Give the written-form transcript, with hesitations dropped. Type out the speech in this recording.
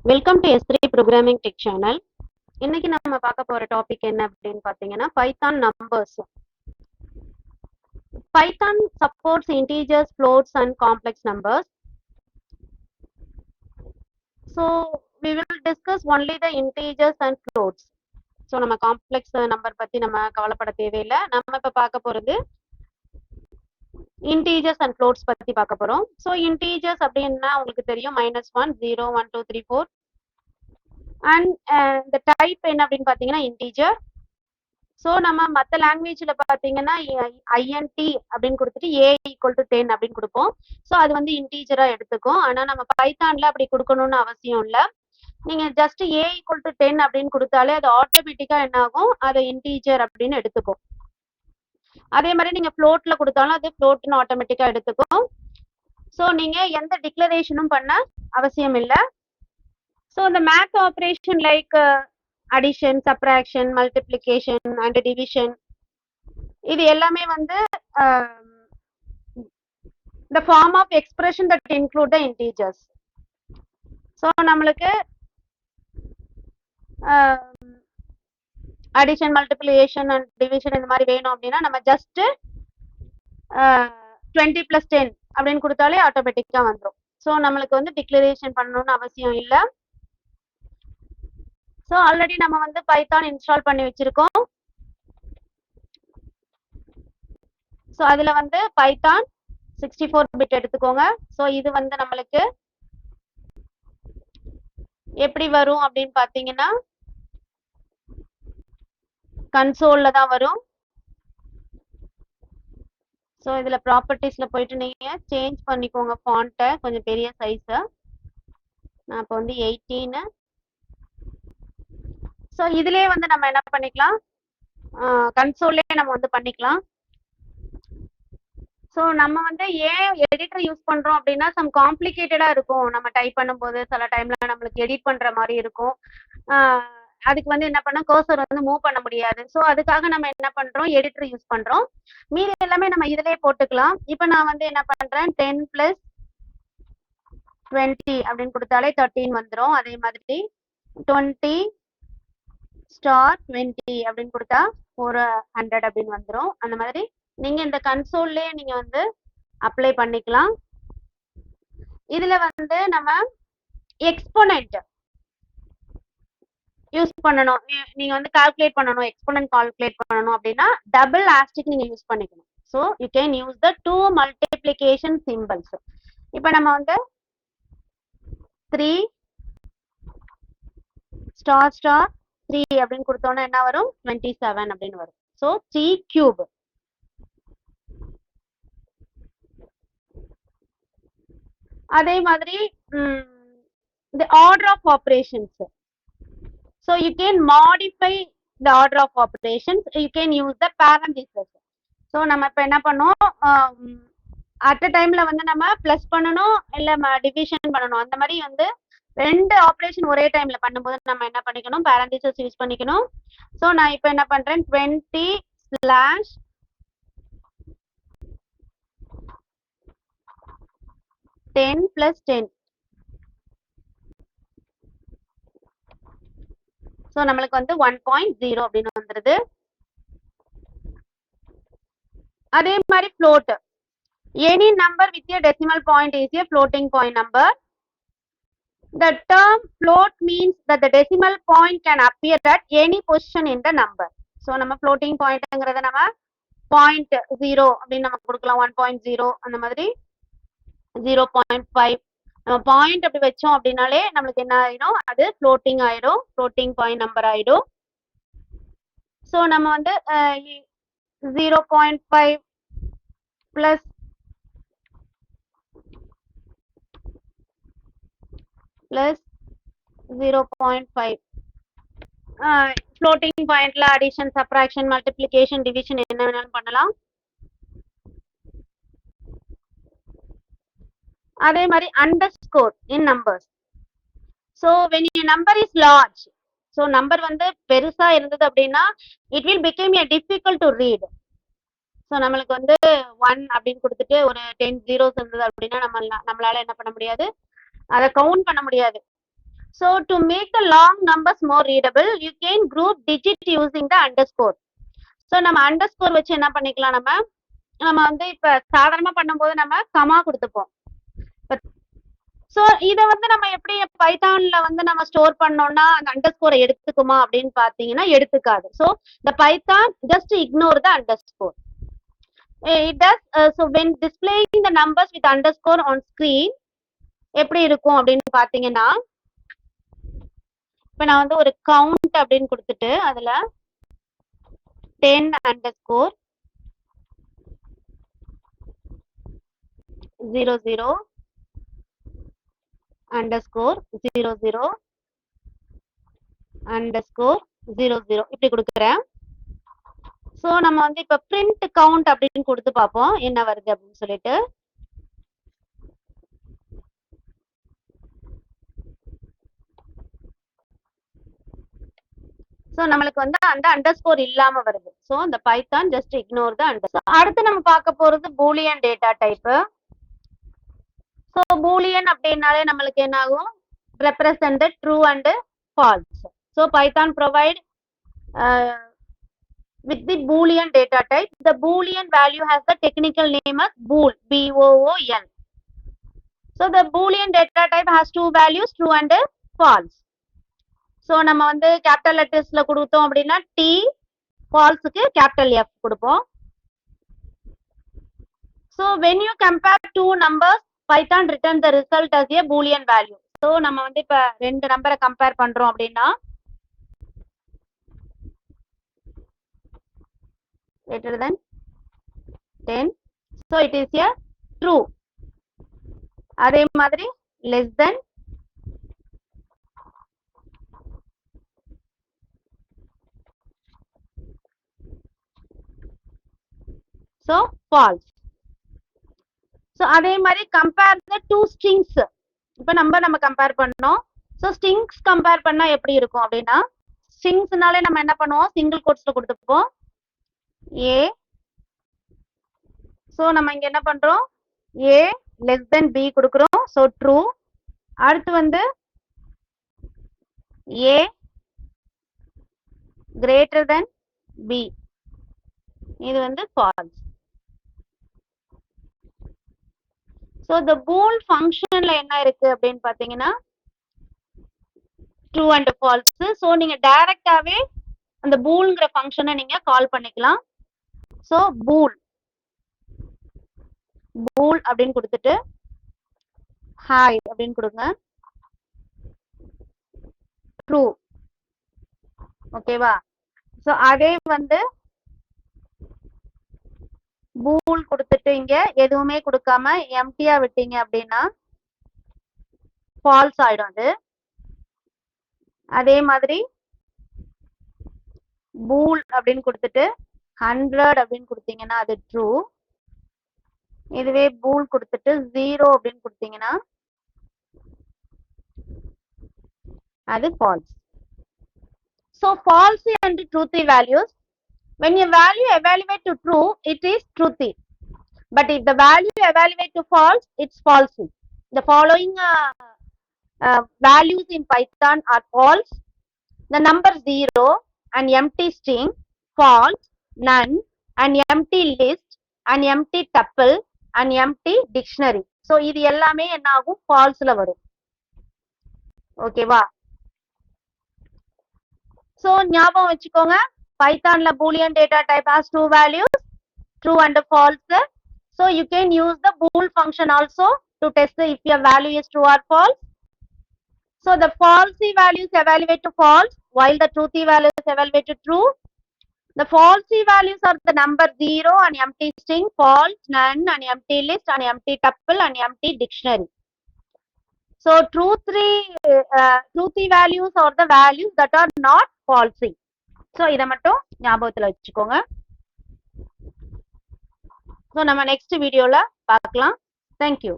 Welcome to S3 programming tech channel. இன்னைக்கு நம்ம பார்க்க போற டாபிக் என்ன அப்படின்னு பார்த்தீங்கன்னா Python numbers. Python supports integers, floats and complex numbers. So we will discuss only the integers and floats. So நம்ம complex number பத்தி நம்ம கவலைப்பட தேவையில்லை. நம்ம இப்ப பார்க்க போறது இன்டீஜர்ஸ் அண்ட் ஃப்ளோட்ஸ் பத்தி பார்க்க போறோம். ஸோ இன்டீஜர்ஸ் அப்படின்னா உங்களுக்கு தெரியும் -1, 0, 1, 2, 3, 4. அண்ட் இந்த டைப் என்ன அப்படின்னு பார்த்தீங்கன்னா இன்டீஜர். ஸோ நம்ம மற்ற லாங்குவேஜில் பார்த்தீங்கன்னா INT அப்படின்னு கொடுத்துட்டு A = 10 அப்படின்னு கொடுப்போம். ஸோ அது வந்து இன்டீஜராக எடுத்துக்கும். ஆனால் நம்ம பைத்தானில் அப்படி கொடுக்கணும்னு அவசியம் இல்லை. நீங்கள் ஜஸ்ட் A = 10 அப்படின்னு கொடுத்தாலே அது ஆட்டோமேட்டிக்காக என்ன ஆகும், அதை இன்டீஜர் அப்படின்னு எடுத்துக்கும். அதே மாதிரி நீங்கள் ஃப்ளோட்டில் கொடுத்தாலும் அது ஃப்ளோட்னு ஆட்டோமேட்டிக்காக எடுத்துக்கும். ஸோ நீங்கள் எந்த டிக்ளரேஷனும் பண்ண அவசியம் இல்லை. ஸோ இந்த math operation like addition, subtraction, multiplication and division, இது எல்லாமே வந்து the form of expression that include the integers. So நம்மளுக்கு அடிஷன், மல்டிப்ளிகேஷன் அண்ட் டிவிஷன் இந்த மாதிரி வேணும் அப்படின்னா நம்ம ஜஸ்ட் 20 + 10 அப்படின்னு கொடுத்தாலே ஆட்டோமேட்டிக்காக வந்துடும். ஸோ நம்மளுக்கு வந்து டிக்ளரேஷன் பண்ணணும்னு அவசியம் இல்லை. ஸோ ஆல்ரெடி நம்ம வந்து பைத்தான் இன்ஸ்டால் பண்ணி வச்சிருக்கோம். ஸோ அதில் வந்து பைத்தான் 64 பிட் எடுத்துக்கோங்க. ஸோ இது வந்து நம்மளுக்கு எப்படி வரும் அப்படின்னு பார்த்தீங்கன்னா கன்சோலில் தான் வரும். ஸோ இதில் ப்ராப்பர்ட்டிஸில் போயிட்டு நீங்கள் சேஞ்ச் பண்ணிக்கோங்க ஃபாண்ட்டை, கொஞ்சம் பெரிய சைஸை. நான் இப்போ வந்து 18. ஸோ இதிலே வந்து நம்ம என்ன பண்ணிக்கலாம், கன்சோல்லே நம்ம வந்து பண்ணிக்கலாம். ஸோ நம்ம வந்து ஏன் எடிட்டர் யூஸ் பண்ணுறோம் அப்படின்னா சம் காம்ப்ளிகேட்டடாக இருக்கும். நம்ம டைப் பண்ணும்போது சில டைமில் நம்மளுக்கு எடிட் பண்ணுற மாதிரி இருக்கும். அதுக்கு வந்து என்ன பண்ணோம், கர்சர் வந்து மூவ் பண்ண முடியாது. ஸோ அதுக்காக நம்ம என்ன பண்ணுறோம், எடிட்டர் யூஸ் பண்ணுறோம். மீதி எல்லாமே நம்ம இதிலே போட்டுக்கலாம். இப்போ நான் வந்து என்ன பண்ணுறேன், 10 + 20 அப்படின்னு கொடுத்தாலே 13 வந்துடும். அதே மாதிரி 20 * 20 அப்படின்னு கொடுத்தா 400 அப்படின்னு வந்துடும். அந்த மாதிரி நீங்கள் இந்த கன்சோல்லே நீங்கள் வந்து அப்ளை பண்ணிக்கலாம். இதில் வந்து நம்ம எக்ஸ்போனன்ட் யூஸ் பண்ணணும். நீங்கள் வந்து கால்குலேட் பண்ணணும், எக்ஸ்போனன்ட் கால்குலேட் பண்ணணும் அப்படின்னா டபுள் ஆஸ்டிக் நீங்கள் யூஸ் பண்ணிக்கணும். So you can use the 2 multiplication symbols. இப்போ நம்ம வந்து 3 * 3 அப்படின்னு கொடுத்தோன்னா என்ன வரும், 27 அப்படின்னு வரும். ஸோ 3³ அதே மாதிரி the order of operations. So you can modify the order of operations. You can use the parentheses. So நம்ம இப்போ என்ன பண்ணோம், அட் அ டைம்ல வந்து நம்ம பிளஸ் பண்ணணும் இல்லை டிவிஷன் பண்ணணும். அந்த மாதிரி வந்து 2 ஆப்ரேஷன் ஒரே டைம்ல பண்ணும்போது நம்ம என்ன பண்ணிக்கணும், parentheses யூஸ் பண்ணிக்கணும். ஸோ நான் இப்போ என்ன பண்றேன், 20 / 10 + 10. ஸோ நம்மளுக்கு வந்து 1.0 அப்படின்னு வந்துருது. அதே மாதிரி float, any number with a decimal point is a floating point number. The term float means that the decimal point can appear at any position in the number. So நம்ம floating pointங்கிறத நம்ம 0.0 அப்படின்னு நம்ம கொடுக்கலாம், 1.0 அந்த மாதிரி 0.5 நம்ம பாயிண்ட் அப்படி வச்சோம் அப்படின்னாலே நம்மளுக்கு என்ன ஆயிடும், அது ஃப்ளோட்டிங் ஆயிடும், ஃப்ளோட்டிங் பாயிண்ட் நம்பர் ஆயிடும். ஸோ நம்ம வந்து 0.5 + 0.5 ஃப்ளோட்டிங் பாயிண்ட்ல அடிஷன், சப்ராக்ஷன், மல்டிப்ளிகேஷன், டிவிஷன் என்ன வேணாலும் பண்ணலாம். அதே மாதிரி underscore in numbers. So when a number is large, so number வந்து பெருசா இருந்தது அப்படின்னா it will become a difficult to read. So நம்மளுக்கு வந்து 1 அப்படின்னு கொடுத்துட்டு ஒரு 10 zeros இருந்தது அப்படின்னா நம்மளால என்ன பண்ண முடியாது, அதை கவுண்ட் பண்ண முடியாது. So to make the long numbers more readable, you can group digit using the underscore. So நம்ம underscore வச்சு என்ன பண்ணிக்கலாம், நம்ம வந்து இப்ப சாதாரணமா பண்ணும்போது நம்ம கமா கொடுத்துப்போம். சோ இத வந்து நம்ம எப்படி பைத்தான்ல வந்து நம்ம ஸ்டோர் பண்ணோம்னா அந்த அண்டர்ஸ்கோரை எடுத்துக்குமா அப்படின்னு பாத்தீங்கன்னா எடுத்துக்காது. So the python just ignore the underscore. It does so when displaying the numbers with underscore on screen எப்படி இருக்கும் அப்படின்னு பாத்தீங்கன்னா, இப்ப நான் வந்து ஒரு கவுண்ட் அப்படின்னு கொடுத்துட்டு அதுல 10 underscore 00 underscore 00 underscore 00 இப்படி கொடுக்குறேன். சோ நம்ம வந்து இப்ப print count அப்படின்னு கொடுத்து பார்ப்போம் என்ன வருது அப்படின்னு சொல்லிட்டு. சோ நம்மளுக்கு வந்து அந்த அண்டர்ஸ்கோர் இல்லாம வருது. சோ அந்த Python just ignore the underscore. அடுத்து நம்ம பார்க்க போறது boolean data type. So boolean அப்படினாலே நம்மளுக்கு என்ன ஆகும், represent true and false. So Python provide with the boolean data type. The boolean value has the technical name as bool, B-O-O-L. So the boolean data type has two values, true and false. So நம்ம வந்து capital லெட்டர்ஸ்ல கொடுத்தோம் அப்படின்னா T, falseக்கு capital F கொடுப்போம். So when you compare two numbers, Python returns the result as a boolean value. So நம்ம வந்து இப்ப ரெண்டு நம்பரை கம்பேர் பண்றோம் அப்படின்னா greater than 10, so it is a true. அதே மாதிரி less than, so false. so அதே மாதிரி compare the two strings. இப்ப நம்ம கம்பேர் பண்ணோம். so strings கம்பேர் பண்ணா எப்படி இருக்கும் அப்படின்னா, stringsனாலே நம்ம என்ன பண்ணுவோம், சிங்கிள் கோட்ஸ்ல கொடுத்துப்போம் a. so நம்ம இங்க என்ன பண்றோம், a less than b கொடுக்கிறோம், so true. அடுத்து வந்து a greater than b, இது வந்து false. so the bool functionல என்ன இருக்கு அப்படின்னு பாத்தீங்கன்னா true and false. so நீங்க டைரக்டாவே அந்த boolங்கற ஃபங்க்ஷனை நீங்க கால் பண்ணிக்கலாம். so bool அப்படின்னு கொடுத்துட்டு hi அப்படின்னு கொடுங்க, true. ஓகேவா? so அதே வந்து bool கொடுத்துட்டு இங்க எதுவுமே கொடுக்காம எம்டியா விட்டீங்க அப்படின்னா false ஆயிடும் அது. அதே மாதிரி bool அப்படின்னு கொடுத்துட்டு 100 அப்படின்னு கொடுத்தீங்கன்னா அது true. இதுவே bool கொடுத்துட்டு 0 அப்படின்னு கொடுத்தீங்கன்னா அது false. so false and truthy values, when a value evaluate to true, it is truthy, but if the value evaluate to false, it's falsy. The following values in Python are false: the number 0, an empty string, false, none, an empty list, an empty tuple, an empty dictionary. so இது எல்லாமே என்ன ஆகும், falseல வரும். ஓகேவா? so ஞாபகம் வச்சுக்கோங்க, பைத்தான்ல boolean data type has two values, true and false. so you can use the bool function also to test if your value is true or false. so the falsy values evaluate to false while the truthy values evaluate to true. The falsy values are the number 0, an empty string, false, none, an empty list, an empty tuple, an empty dictionary. so truthy values are the values that are not falsy. so இத மட்டும் ஞாபகத்துல வச்சுக்கோங்க. so நம்ம next வீடியோல பார்க்கலாம். thank you.